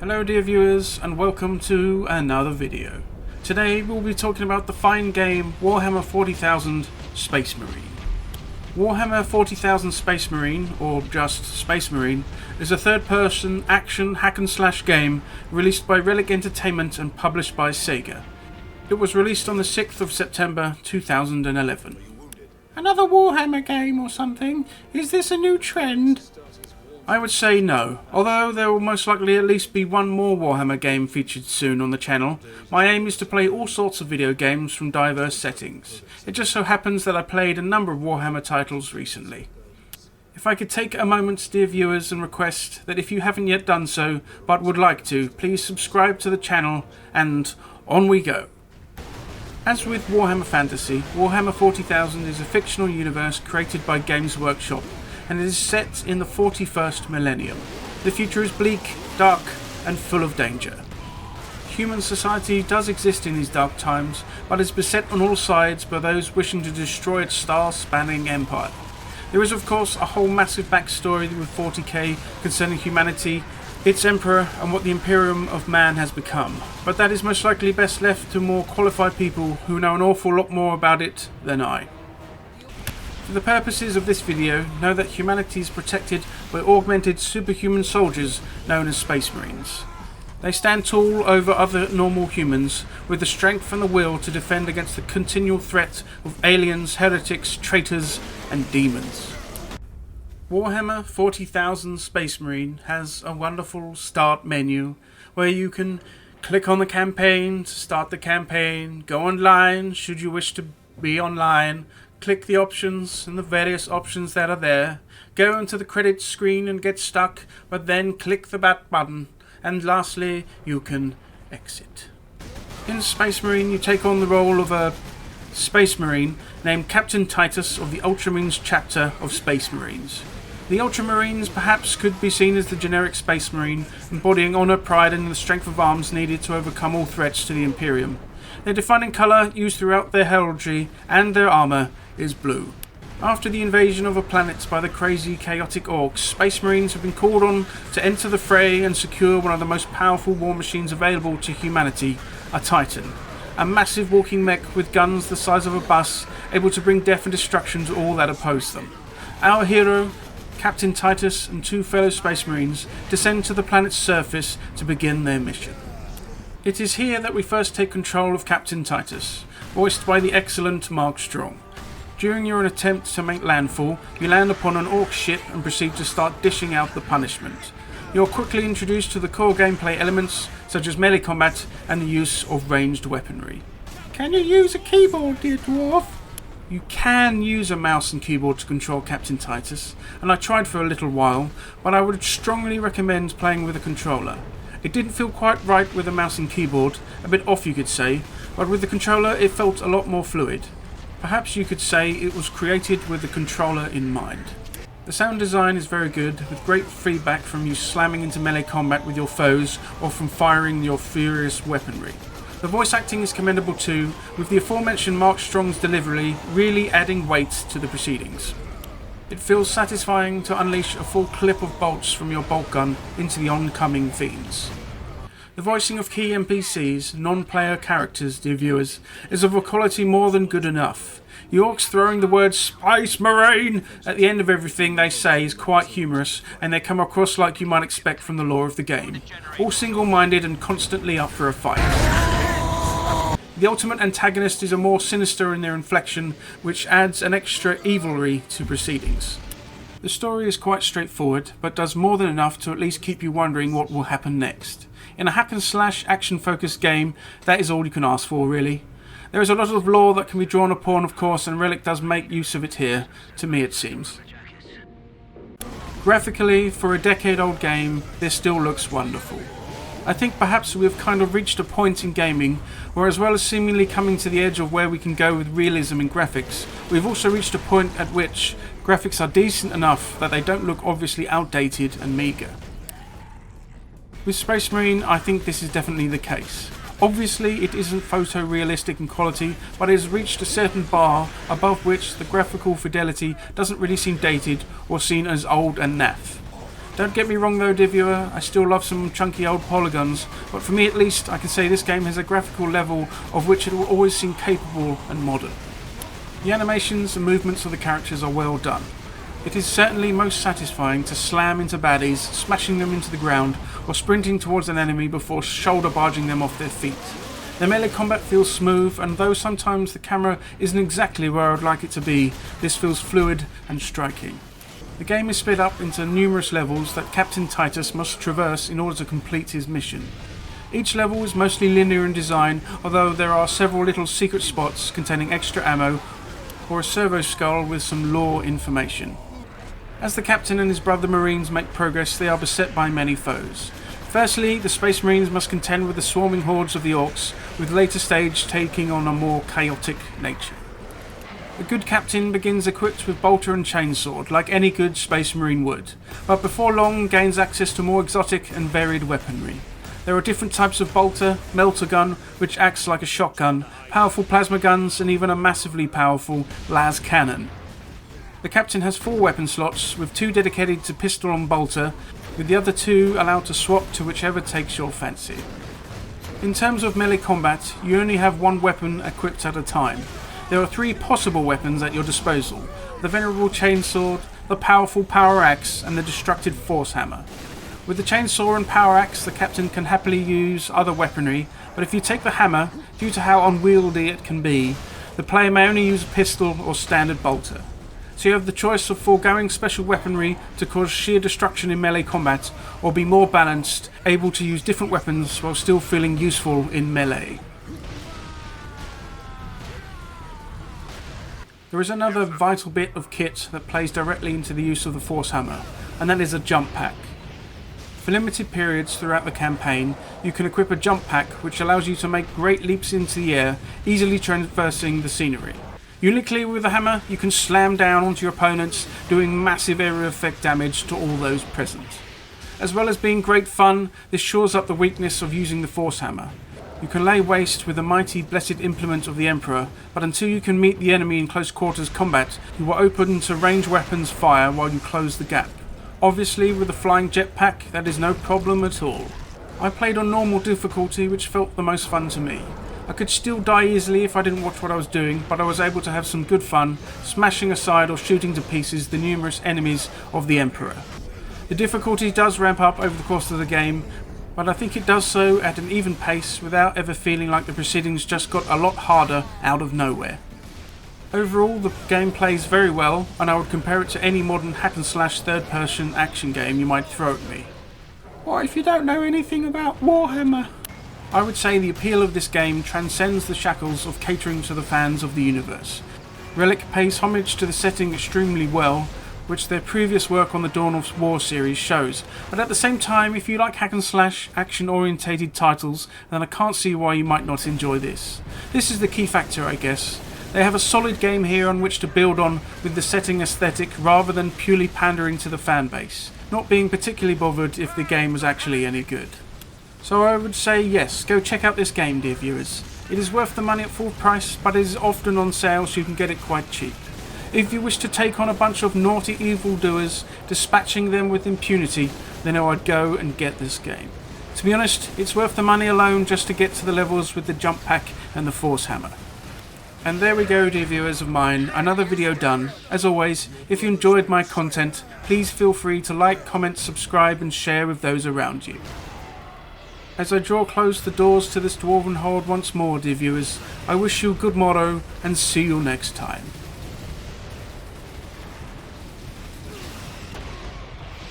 Hello dear viewers and welcome to another video. Today we'll be talking about the fine game Warhammer 40,000 Space Marine. Warhammer 40,000 Space Marine, or just Space Marine, is a third-person action hack-and-slash game released by Relic Entertainment and published by Sega. It was released on the 6th of September 2011. Another Warhammer game or something? Is this a new trend? I would say no, although there will most likely at least be one more Warhammer game featured soon on the channel. My aim is to play all sorts of video games from diverse settings. It just so happens that I played a number of Warhammer titles recently. If I could take a moment, dear viewers, and request that if you haven't yet done so, but would like to, please subscribe to the channel, and on we go. As with Warhammer Fantasy, Warhammer 40,000 is a fictional universe created by Games Workshop, and it is set in the 41st millennium. The future is bleak, dark, and full of danger. Human society does exist in these dark times, but is beset on all sides by those wishing to destroy its star-spanning empire. There is of course a whole massive backstory with 40k concerning humanity, its emperor, and what the Imperium of Man has become, but that is most likely best left to more qualified people who know an awful lot more about it than I. For the purposes of this video, know that humanity is protected by augmented superhuman soldiers known as Space Marines. They stand tall over other normal humans, with the strength and the will to defend against the continual threat of aliens, heretics, traitors, and demons. Warhammer 40,000 Space Marine has a wonderful start menu where you can click on the campaign to start the campaign, go online should you wish to be online, click the options and the various options that are there, go into the credits screen and get stuck, but then click the back button, and lastly you can exit. In Space Marine you take on the role of a Space Marine named Captain Titus of the Ultramarines chapter of Space Marines. The Ultramarines perhaps could be seen as the generic Space Marine, embodying honour, pride and the strength of arms needed to overcome all threats to the Imperium. Their defining colour, used throughout their heraldry and their armour, is blue. After the invasion of a planet by the crazy, chaotic orcs, Space Marines have been called on to enter the fray and secure one of the most powerful war machines available to humanity, a Titan. A massive walking mech with guns the size of a bus, able to bring death and destruction to all that oppose them. Our hero, Captain Titus, and two fellow Space Marines descend to the planet's surface to begin their mission. It is here that we first take control of Captain Titus, voiced by the excellent Mark Strong. During your attempt to make landfall, you land upon an orc ship and proceed to start dishing out the punishment. You are quickly introduced to the core gameplay elements, such as melee combat and the use of ranged weaponry. Can you use a keyboard, dear dwarf? You can use a mouse and keyboard to control Captain Titus, and I tried for a little while, but I would strongly recommend playing with a controller. It didn't feel quite right with a mouse and keyboard, a bit off you could say, but with the controller it felt a lot more fluid. Perhaps you could say it was created with the controller in mind. The sound design is very good, with great feedback from you slamming into melee combat with your foes or from firing your furious weaponry. The voice acting is commendable too, with the aforementioned Mark Strong's delivery really adding weight to the proceedings. It feels satisfying to unleash a full clip of bolts from your bolt gun into the oncoming fiends. The voicing of key NPCs, non-player characters, dear viewers, is of a quality more than good enough. The orcs throwing the word Space Marine at the end of everything they say is quite humorous, and they come across like you might expect from the lore of the game, all single-minded and constantly up for a fight. The ultimate antagonist is a more sinister in their inflection, which adds an extra evilry to proceedings. The story is quite straightforward, but does more than enough to at least keep you wondering what will happen next. In a hack-and-slash action-focused game, that is all you can ask for, really. There is a lot of lore that can be drawn upon, of course, and Relic does make use of it here, to me it seems. Graphically, for a decade-old game, this still looks wonderful. I think perhaps we have kind of reached a point in gaming where, as well as seemingly coming to the edge of where we can go with realism in graphics, we've also reached a point at which graphics are decent enough that they don't look obviously outdated and meagre. With Space Marine, I think this is definitely the case. Obviously, it isn't photorealistic in quality, but it has reached a certain bar above which the graphical fidelity doesn't really seem dated or seen as old and naff. Don't get me wrong though, dear viewer, I still love some chunky old polygons, but for me at least, I can say this game has a graphical level of which it will always seem capable and modern. The animations and movements of the characters are well done. It is certainly most satisfying to slam into baddies, smashing them into the ground, or sprinting towards an enemy before shoulder barging them off their feet. The melee combat feels smooth, and though sometimes the camera isn't exactly where I'd like it to be, this feels fluid and striking. The game is split up into numerous levels that Captain Titus must traverse in order to complete his mission. Each level is mostly linear in design, although there are several little secret spots containing extra ammo or a servo skull with some lore information. As the captain and his brother Marines make progress, they are beset by many foes. Firstly, the Space Marines must contend with the swarming hordes of the Orcs, with later stage taking on a more chaotic nature. A good captain begins equipped with bolter and chainsword, like any good Space Marine would, but before long gains access to more exotic and varied weaponry. There are different types of bolter, melter gun, which acts like a shotgun, powerful plasma guns, and even a massively powerful las cannon. The captain has 4 weapon slots, with 2 dedicated to pistol and bolter, with the other 2 allowed to swap to whichever takes your fancy. In terms of melee combat, you only have 1 weapon equipped at a time. There are 3 possible weapons at your disposal: the venerable chainsword, the powerful power axe, and the destructive force hammer. With the chainsaw and power axe, the captain can happily use other weaponry, but if you take the hammer, due to how unwieldy it can be, the player may only use a pistol or standard bolter. So you have the choice of foregoing special weaponry to cause sheer destruction in melee combat, or be more balanced, able to use different weapons while still feeling useful in melee. There is another vital bit of kit that plays directly into the use of the force hammer, and that is a jump pack. For limited periods throughout the campaign, you can equip a jump pack which allows you to make great leaps into the air, easily traversing the scenery. Uniquely with the hammer, you can slam down onto your opponents, doing massive area effect damage to all those present. As well as being great fun, this shores up the weakness of using the force hammer. You can lay waste with the mighty blessed implement of the Emperor, but until you can meet the enemy in close quarters combat, you are open to range weapons fire while you close the gap. Obviously, with the flying jetpack, that is no problem at all. I played on normal difficulty, which felt the most fun to me. I could still die easily if I didn't watch what I was doing, but I was able to have some good fun, smashing aside or shooting to pieces the numerous enemies of the Emperor. The difficulty does ramp up over the course of the game, but I think it does so at an even pace without ever feeling like the proceedings just got a lot harder out of nowhere. Overall, the game plays very well, and I would compare it to any modern hack-and-slash third-person action game you might throw at me. What if you don't know anything about Warhammer? I would say the appeal of this game transcends the shackles of catering to the fans of the universe. Relic pays homage to the setting extremely well, which their previous work on the Dawn of War series shows, but at the same time, if you like hack-and-slash, action-orientated titles, then I can't see why you might not enjoy this. This is the key factor, I guess. They have a solid game here on which to build on with the setting aesthetic rather than purely pandering to the fan base, not being particularly bothered if the game was actually any good. So I would say yes, go check out this game, dear viewers. It is worth the money at full price, but it is often on sale so you can get it quite cheap. If you wish to take on a bunch of naughty evildoers, dispatching them with impunity, then I would go and get this game. To be honest, it's worth the money alone just to get to the levels with the jump pack and the force hammer. And there we go, dear viewers of mine, another video done. As always, if you enjoyed my content, please feel free to like, comment, subscribe and share with those around you. As I draw close the doors to this dwarven hold once more, dear viewers, I wish you a good morrow and see you next time.